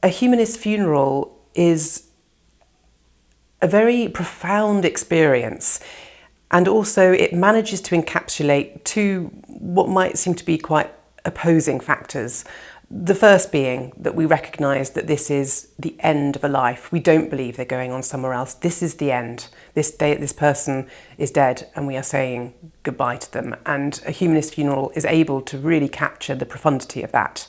A humanist funeral is a very profound experience, and also it manages to encapsulate two what might seem to be quite opposing factors. The first being that we recognise that this is the end of a life. We don't believe they're going on somewhere else. This is the end. This person is dead and we are saying goodbye to them. And a humanist funeral is able to really capture the profundity of that.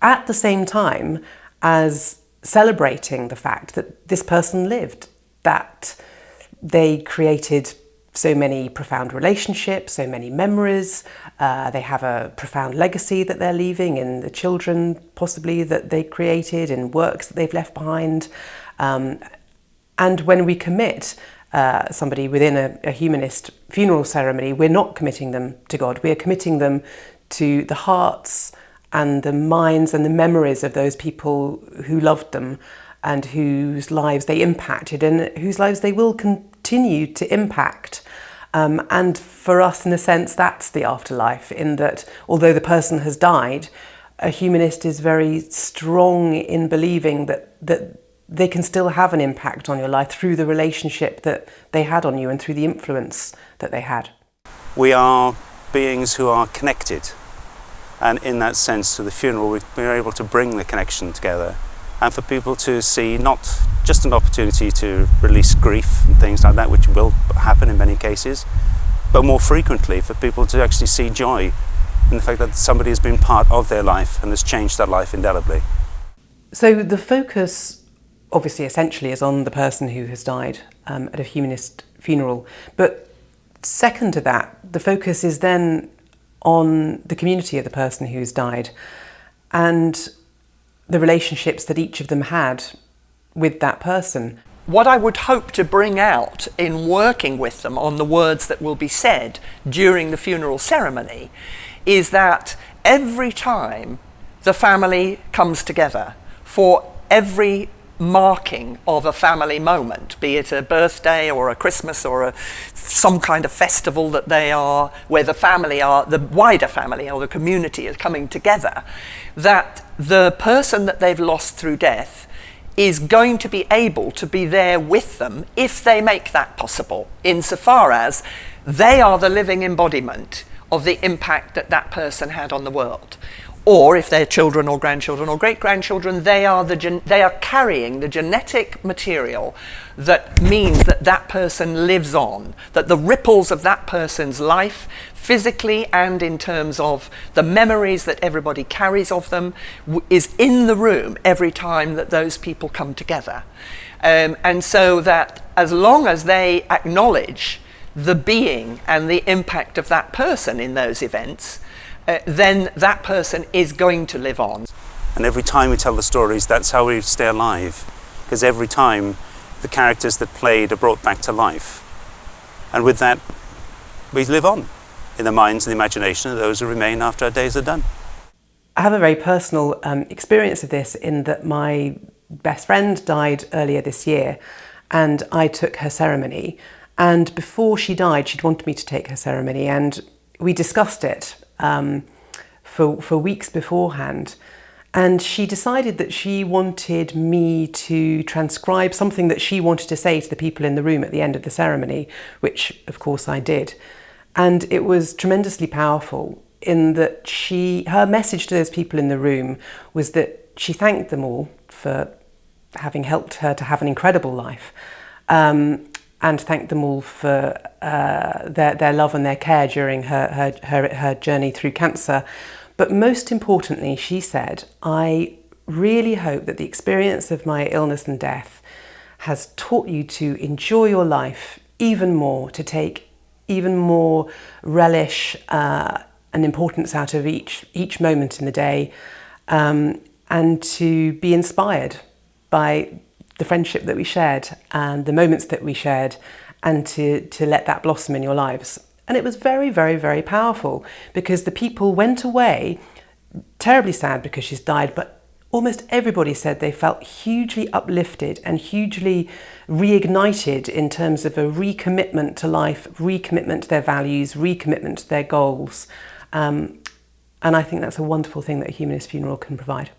At the same time as celebrating the fact that this person lived, that they created so many profound relationships, so many memories. They have a profound legacy that they're leaving in the children, possibly, that they created, in works that they've left behind. And when we commit somebody within a humanist funeral ceremony, we're not committing them to God. We are committing them to the hearts and the minds and the memories of those people who loved them and whose lives they impacted and whose lives they will continue to impact. And for us, in a sense, that's the afterlife, in that although the person has died, a humanist is very strong in believing that they can still have an impact on your life through the relationship that they had on you and through the influence that they had. We are beings who are connected, and in that sense, through the funeral, we're able to bring the connection together, and for people to see not just an opportunity to release grief and things like that, which will happen in many cases, but more frequently for people to actually see joy in the fact that somebody has been part of their life and has changed their life indelibly. So the focus, obviously, essentially, is on the person who has died at a humanist funeral. But second to that, the focus is then on the community of the person who's died and the relationships that each of them had with that person. What I would hope to bring out in working with them on the words that will be said during the funeral ceremony is that every time the family comes together for every marking of a family moment, be it a birthday or a Christmas or some kind of festival that they are, where the family are, the wider family or the community is coming together, that the person that they've lost through death is going to be able to be there with them if they make that possible, insofar as they are the living embodiment of the impact that that person had on the world. Or if they're children or grandchildren or great-grandchildren, they are carrying the genetic material that means that that person lives on, that the ripples of that person's life, physically and in terms of the memories that everybody carries of them, is in the room every time that those people come together. And so that as long as they acknowledge the being and the impact of that person in those events, then that person is going to live on. And every time we tell the stories, that's how we stay alive, because every time the characters that played are brought back to life. And with that, we live on in the minds and the imagination of those who remain after our days are done. I have a very personal experience of this, in that my best friend died earlier this year and I took her ceremony. And before she died, she'd wanted me to take her ceremony, and we discussed it for weeks beforehand, and she decided that she wanted me to transcribe something that she wanted to say to the people in the room at the end of the ceremony, which of course I did. And it was tremendously powerful, in that her message to those people in the room was that she thanked them all for having helped her to have an incredible life, and thanked them all for their love and their care during her journey through cancer. But most importantly, she said, I really hope that the experience of my illness and death has taught you to enjoy your life even more, to take even more relish and importance out of each moment in the day, and to be inspired by the friendship that we shared and the moments that we shared, and to let that blossom in your lives. And it was very, very, very powerful, because the people went away terribly sad because she's died, but almost everybody said they felt hugely uplifted and hugely reignited in terms of a recommitment to life, recommitment to their values, recommitment to their goals. And I think that's a wonderful thing that a humanist funeral can provide.